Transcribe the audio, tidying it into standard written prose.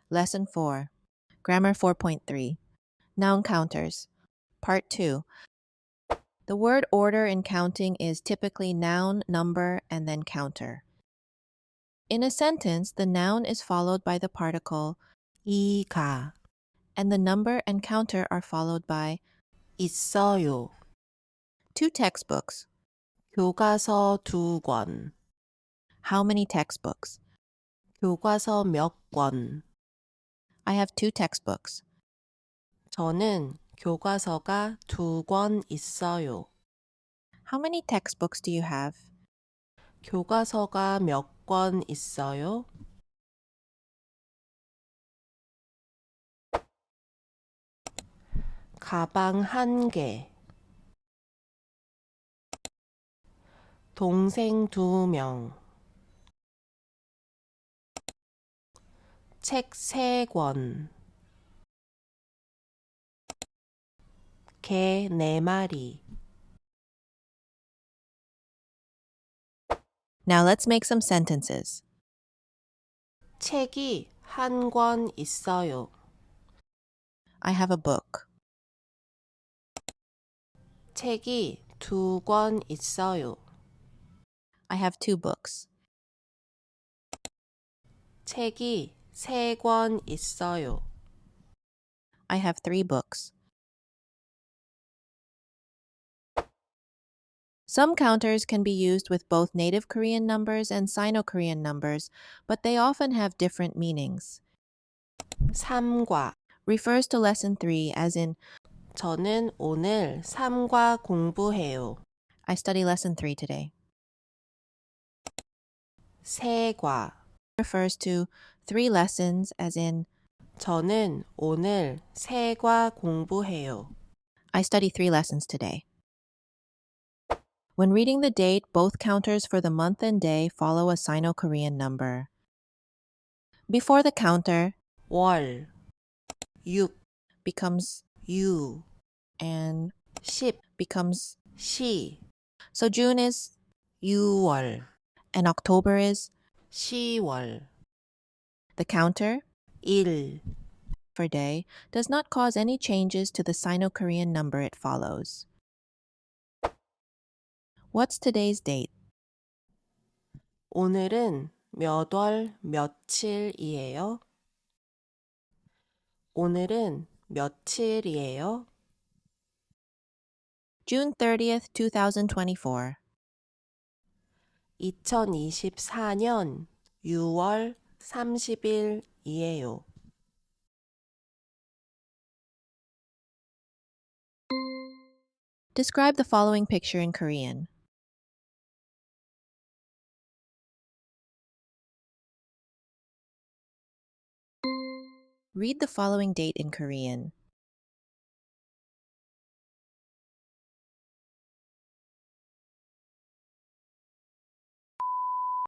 Lesson 4, Grammar 4.3, Noun Counters, Part 2. The word order in counting is typically noun, number, and then counter. In a sentence, the noun is followed by the particle 이가, and the number and counter are followed by 있어요. Two textbooks. 교과서 2권. How many textbooks? 교과서 몇 권. I have 2 textbooks. 저는 교과서가 2권 있어요. How many textbooks do you have? 교과서가 몇 권 있어요? 가방 1개. 동생 2명. 책 3권. 개 4마리. Now let's make some sentences. 책이 1권 있어요. I have a book. 책이 2권 있어요. I have 2 books. 책이 3권 있어요. I have 3 books. Some counters can be used with both native Korean numbers and Sino-Korean numbers, but they often have different meanings. 3과. Refers to lesson 3 as in, 저는 오늘 3과 공부해요. I study lesson 3 today. 3과. Refers to 3 lessons as in, 저는 오늘 3과 공부해요. I study 3 lessons today. When reading the date, both counters for the month and day follow a Sino-Korean number. Before the counter 월. 6. becomes 유. and 10. becomes, 시. so June is 6월. and October is, 10월. the counter 1. for day does not cause any changes to the Sino-Korean number it follows. What's today's date? 오늘은 몇 월 며칠이에요? 오늘은 며칠이에요? June 30th, 2024. 2024년 6월 30일이에요. Describe the following picture in Korean. Read the following date in Korean.